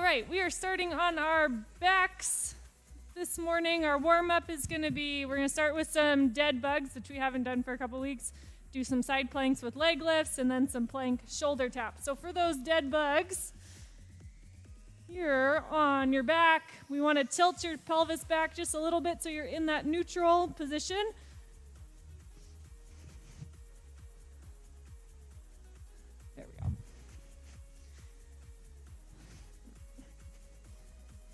All right, we are starting on our backs this morning. Our warm-up is going to be, we're going to start with some dead bugs, which we haven't done for a couple weeks, do some side planks with leg lifts, and then some plank shoulder taps. So for those dead bugs, you're on your back. We want to tilt your pelvis back just a little bit so you're in that neutral position. There we go.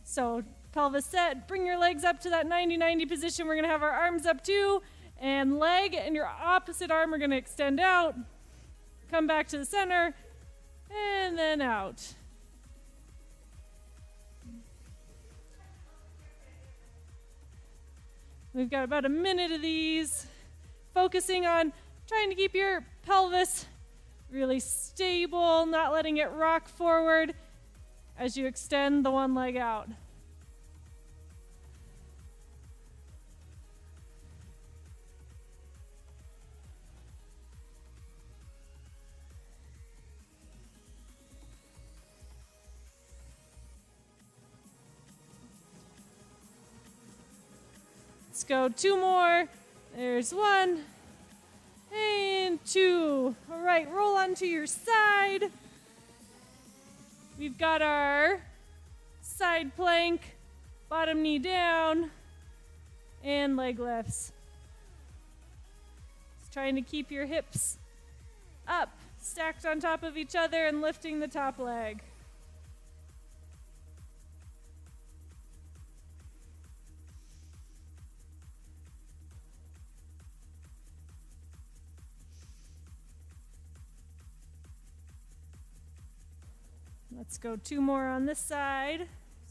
So pelvis set, bring your legs up to that 90-90 position. We're going to have our arms up too, and leg and your opposite arm are going to extend out, come back to the center, and then out. We've got about a minute of these, focusing on trying to keep your pelvis really stable, not letting it rock forward as you extend the one leg out. Let's go 2 more. There's 1 and 2. All right, roll onto your side. We've got our side plank, bottom knee down, and leg lifts. Just trying to keep your hips up, stacked on top of each other, and lifting the top leg. Let's go 2 more on this side.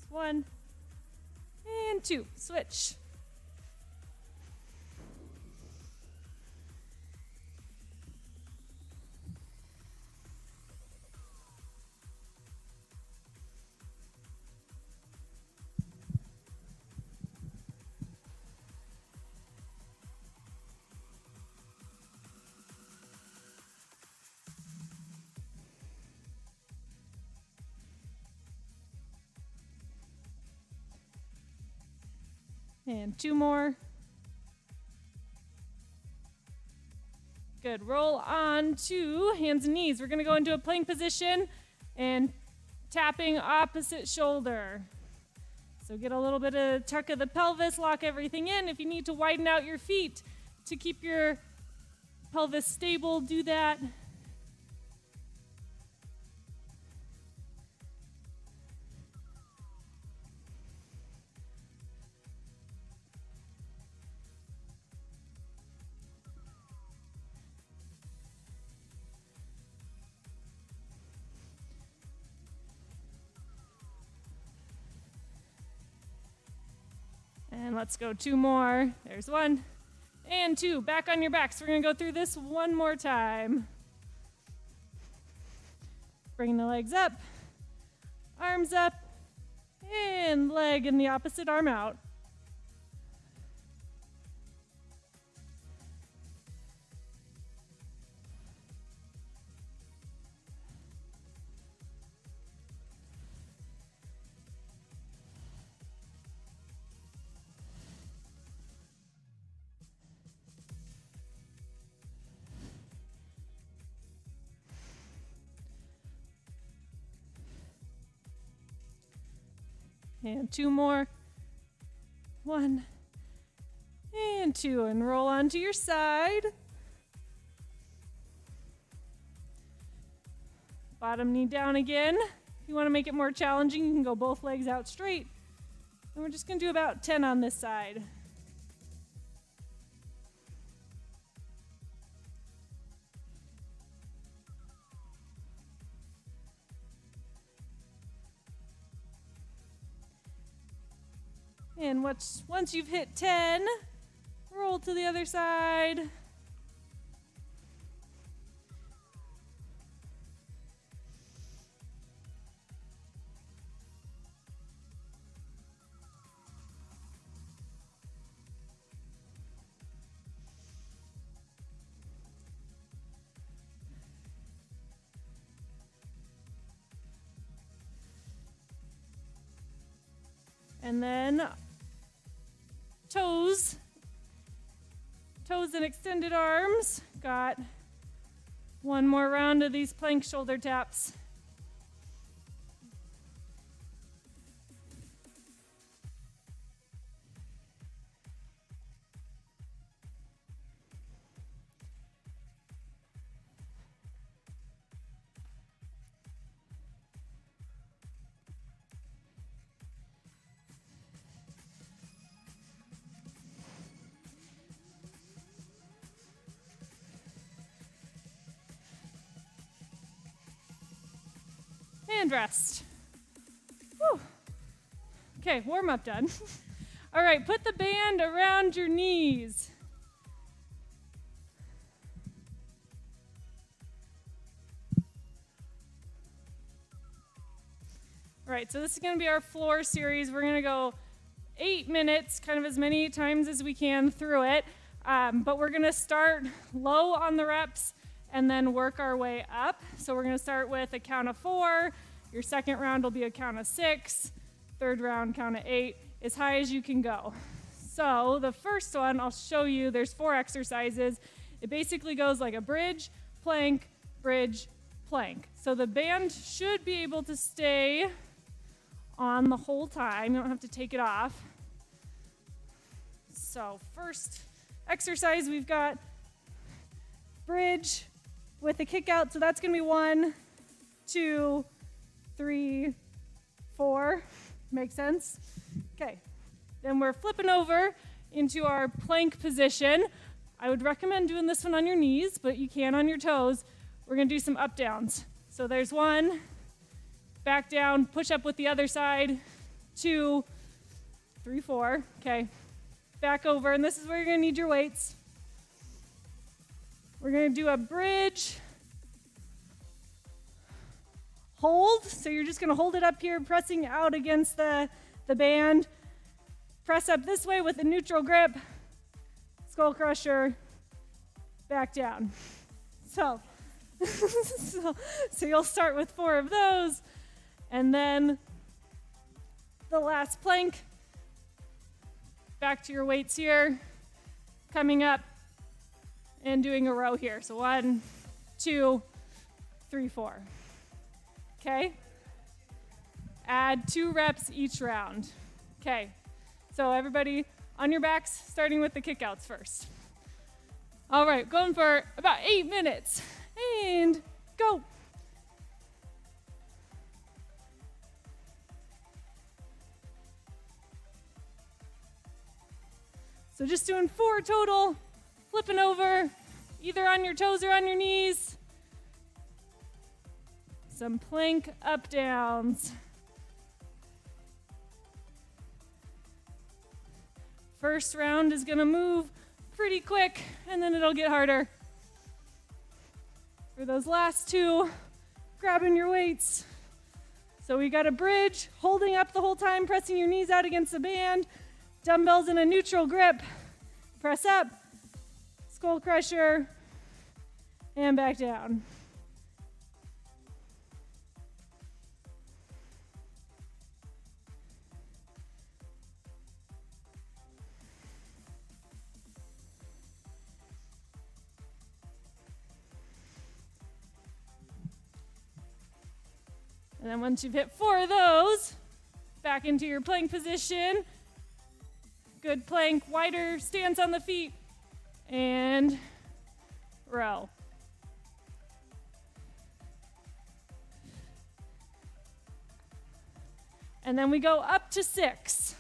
1 and 2. Switch. And 2 more. Good. Roll on to hands and knees. We're going to go into a plank position and tapping opposite shoulder. So get a little bit of tuck of the pelvis, lock everything in. If you need to widen out your feet to keep your pelvis stable, do that. And let's go 2 more. There's 1 and 2. Back on your backs. We're going to go through this 1 more time. Bring the legs up, arms up, and leg and the opposite arm out. And 2 more. 1 and 2. And roll onto your side. Bottom knee down again. If you want to make it more challenging, you can go both legs out straight. And we're just going to do about 10 on this side. And once you've hit 10, roll to the other side. And then toes and extended arms. Got one more round of these plank shoulder taps. And rest. Whew. Okay, warm up done. All right, put the band around your knees. All right, so this is going to be our floor series. We're going to go 8 minutes, kind of as many times as we can through it. But we're going to start low on the reps and then work our way up. So we're going to start with a count of 4. Your second round will be a count of 6. Third round, count of 8, as high as you can go. So the first one, I'll show you, there's 4 exercises. It basically goes like a bridge, plank, bridge, plank. So the band should be able to stay on the whole time. You don't have to take it off. So first exercise, we've got bridge with a kick out. So that's going to be 1, 2, 3, 4. Makes sense? Okay. Then we're flipping over into our plank position. I would recommend doing this one on your knees, but you can on your toes. We're going to do some up downs. So there's 1, back down, push up with the other side, 2, 3, 4. Okay. Back over, and this is where you're going to need your weights. We're going to do a bridge. Hold, so you're just going to hold it up here, pressing out against the band. Press up this way with a neutral grip. Skull crusher, back down. So you'll start with 4 of those, and then the last plank. Back to your weights here, coming up and doing a row here. So 1, 2, 3, 4. Okay? Add 2 reps each round. Okay, so everybody on your backs, starting with the kickouts first. All right, going for about 8 minutes. And go. So just doing 4 total, flipping over, either on your toes or on your knees. Some plank up downs. First round is going to move pretty quick, and then it'll get harder. For those last 2, grabbing your weights. So we got a bridge, holding up the whole time, pressing your knees out against the band. Dumbbells in a neutral grip. Press up, skull crusher, and back down. And then once you've hit 4 of those, back into your plank position. Good plank, wider stance on the feet, and row. And then we go up to 6.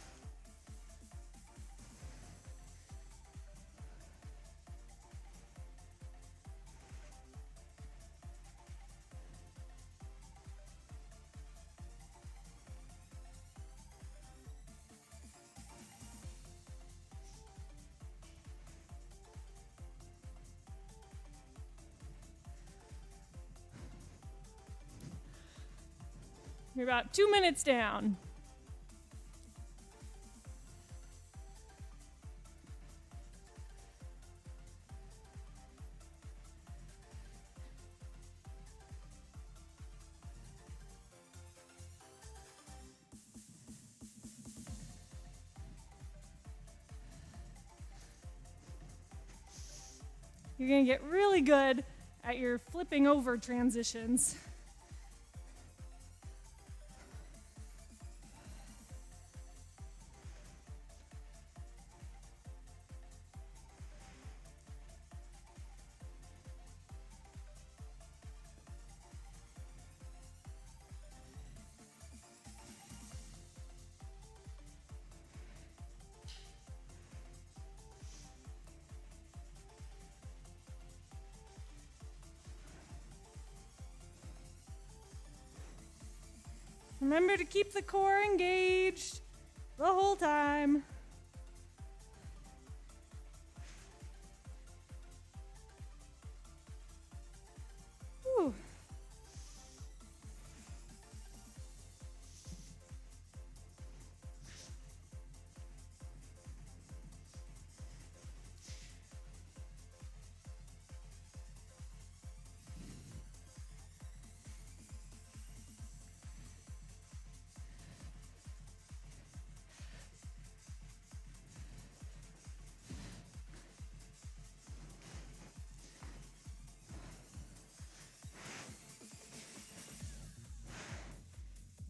You're about 2 minutes down. You're going to get really good at your flipping over transitions. Remember to keep the core engaged the whole time. Whew.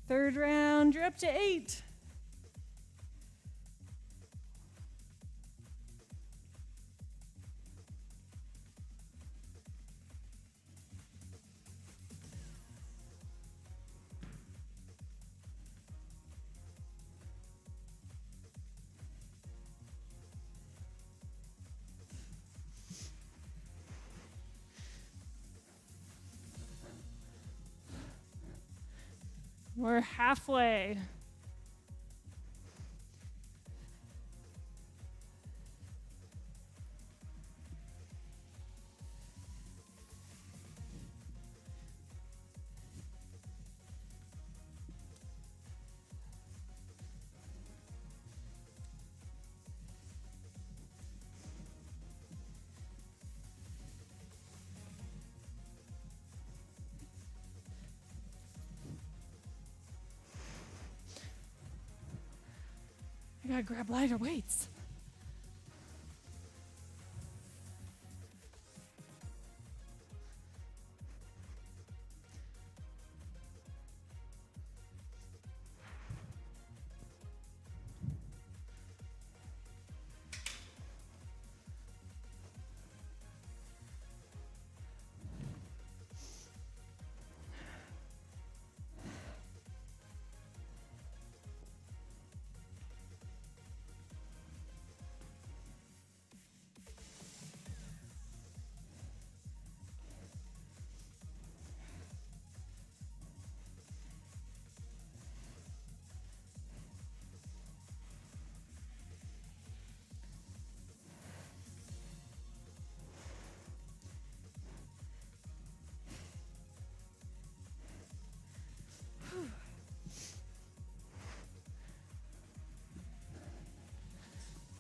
Third round, you're up to 8. We're halfway. I gotta grab lighter weights.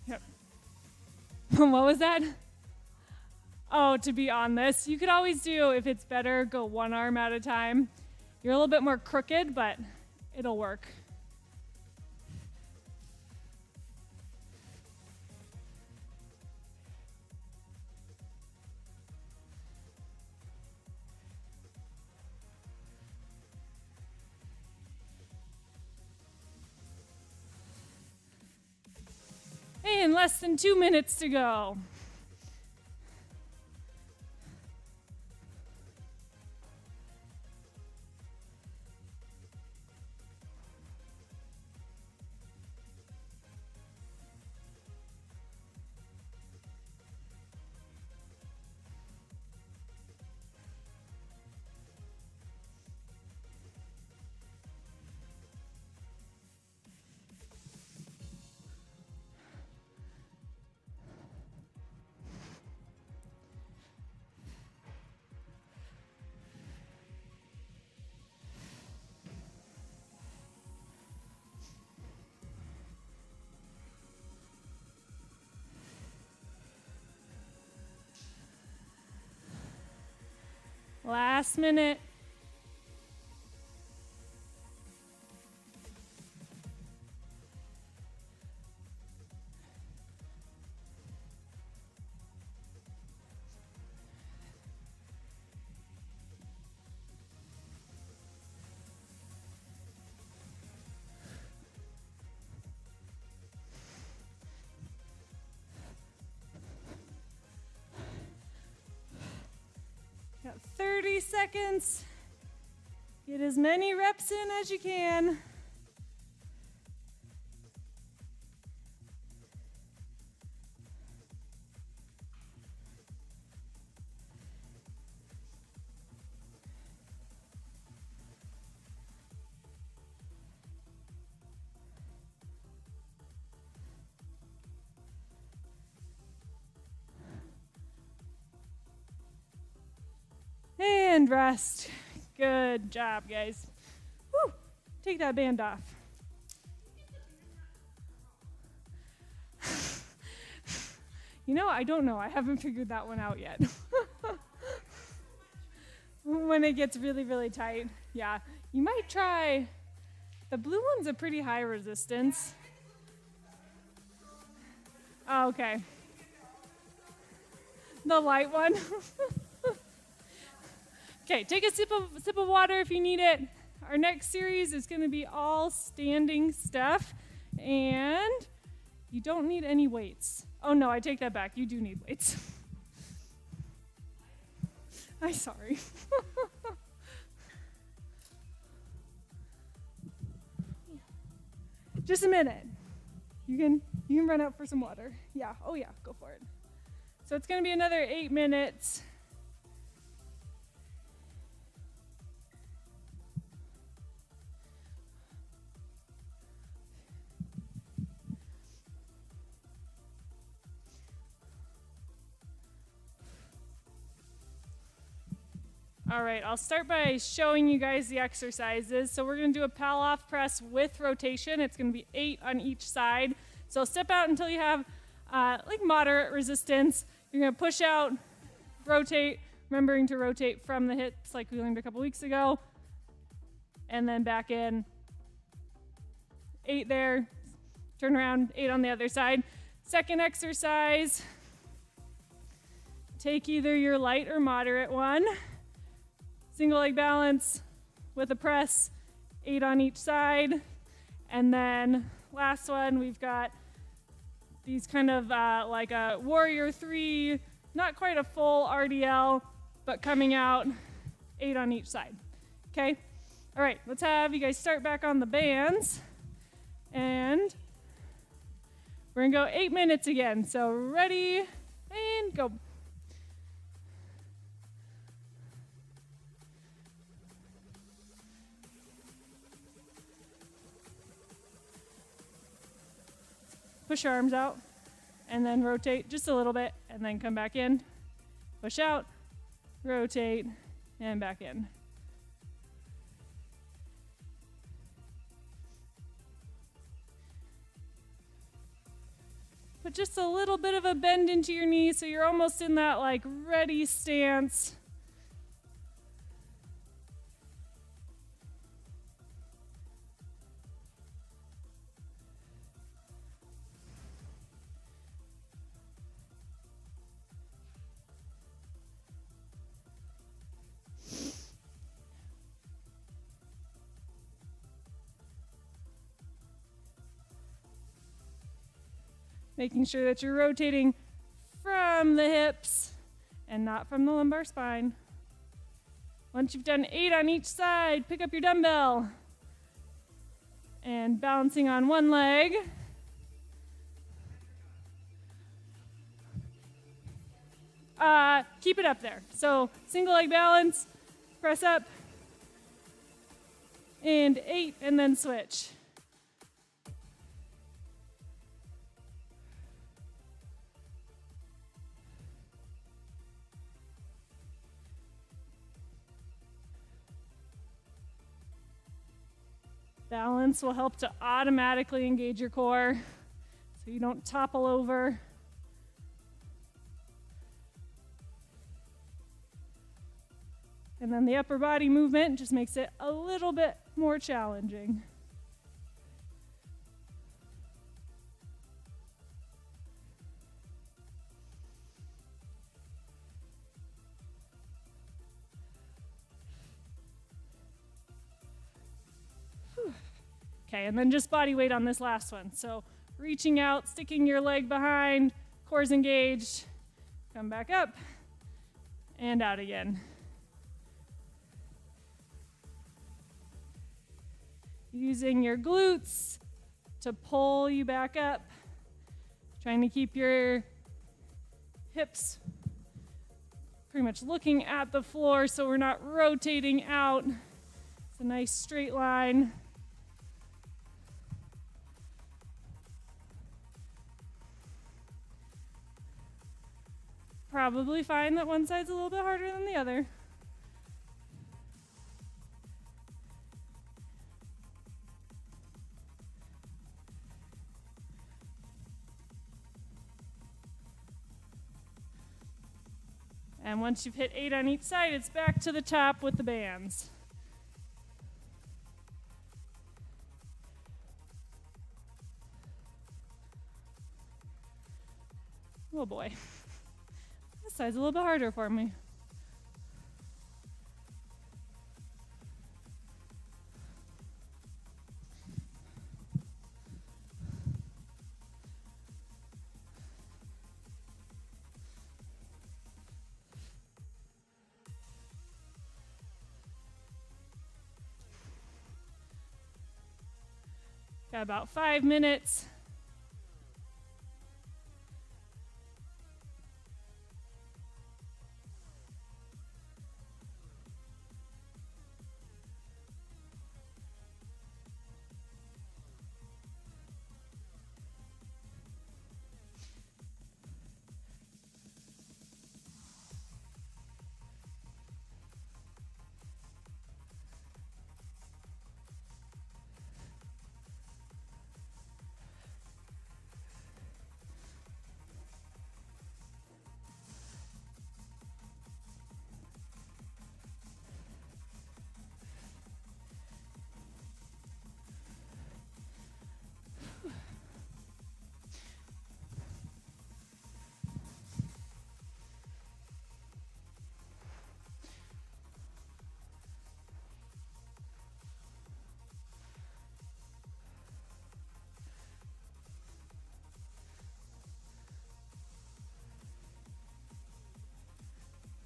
Yep. What was that? Oh, to be on this. You could always do, if it's better, go one arm at a time. You're a little bit more crooked, but it'll work. And less than 2 minutes to go. Last minute. 30 seconds. Get as many reps in as you can. And rest. Good job, guys. Woo. Take that band off. You know, I don't know. I haven't figured that one out yet. When it gets really, really tight. Yeah. You might try. The blue one's a pretty high resistance. Oh, okay. The light one. Okay, take a sip of water if you need it. Our next series is going to be all standing stuff, and you don't need any weights. Oh no, I take that back. You do need weights. I'm sorry. Just a minute. You can run out for some water. Yeah. Oh yeah, go for it. So it's going to be another 8 minutes. All right, I'll start by showing you guys the exercises. So we're going to do a pal-off press with rotation. It's going to be 8 on each side. So step out until you have like moderate resistance. You're going to push out, rotate, remembering to rotate from the hips like we learned a couple weeks ago, and then back in. 8 there, turn around, 8 on the other side. Second exercise, take either your light or moderate one. Single leg balance with a press, 8 on each side. And then last one, we've got these kind of like a warrior 3, not quite a full RDL, but coming out 8 on each side. Okay? All right, let's have you guys start back on the bands. And we're gonna go 8 minutes again. So ready and go. Push your arms out, and then rotate just a little bit, and then come back in. Push out, rotate, and back in. Put just a little bit of a bend into your knee so you're almost in that like ready stance. Making sure that you're rotating from the hips and not from the lumbar spine. Once you've done 8 on each side, pick up your dumbbell and balancing on one leg. Keep it up there. So single leg balance, press up, and 8, and then switch. Balance will help to automatically engage your core so you don't topple over. And then the upper body movement just makes it a little bit more challenging. Okay, and then just body weight on this last one. So reaching out, sticking your leg behind, core's engaged, come back up, and out again. using your glutes to pull you back up. Trying to keep your hips pretty much looking at the floor so we're not rotating out. It's a nice straight line. Probably find that one side's a little bit harder than the other. And once you've hit 8 on each side, it's back to the top with the bands. Oh boy. This side's a little bit harder for me. Got about 5 minutes.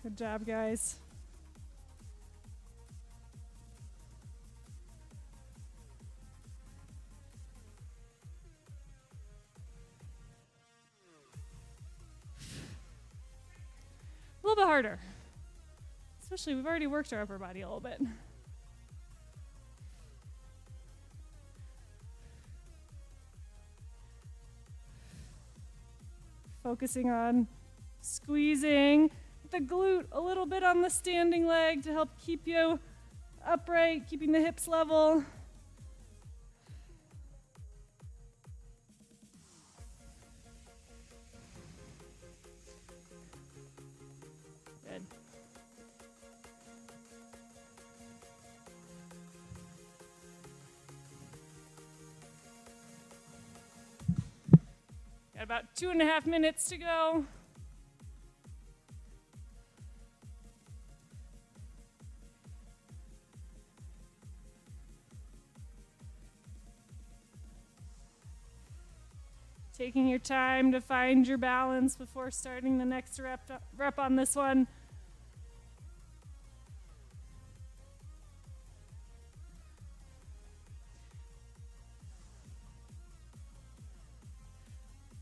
Good job, guys. A little bit harder. Especially, we've already worked our upper body a little bit. Focusing on squeezing the glute a little bit on the standing leg to help keep you upright, keeping the hips level. Good. Got about 2.5 minutes to go. Taking your time to find your balance before starting the next rep on this one.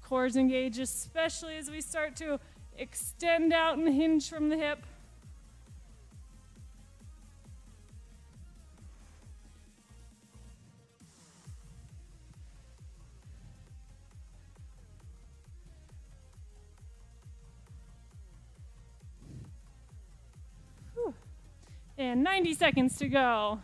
Core's engaged, especially as we start to extend out and hinge from the hip. And 90 seconds to go.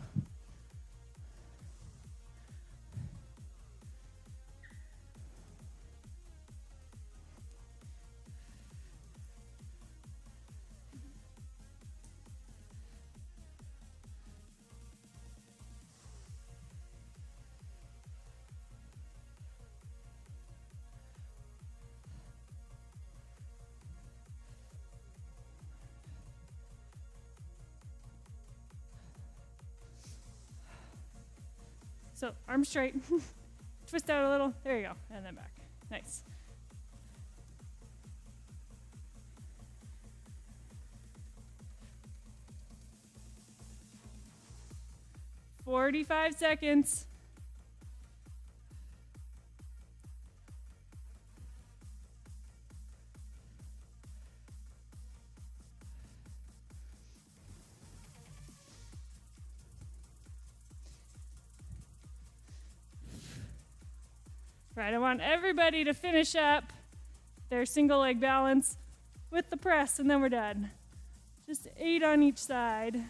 So arms straight, twist out a little, there you go, and then back. Nice. "45 seconds. Right, I want everybody to finish up their single leg balance with the press, and then we're done. Just 8 on each side.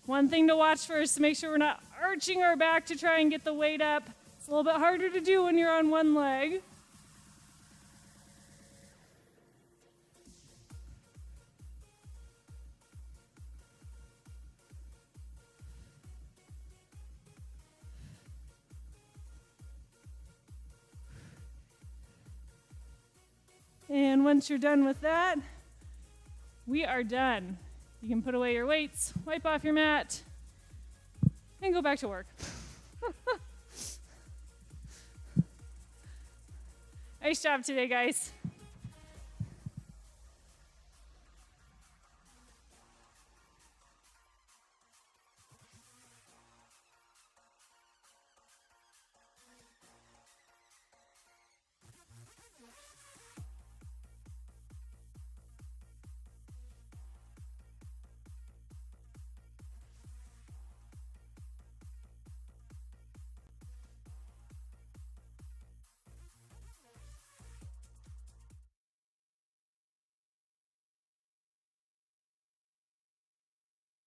One thing to watch for is to make sure we're not arching our back to try and get the weight up. It's a little bit harder to do when you're on one leg. And once you're done with that, we are done. You can put away your weights, wipe off your mat, and go back to work. Nice job today, guys.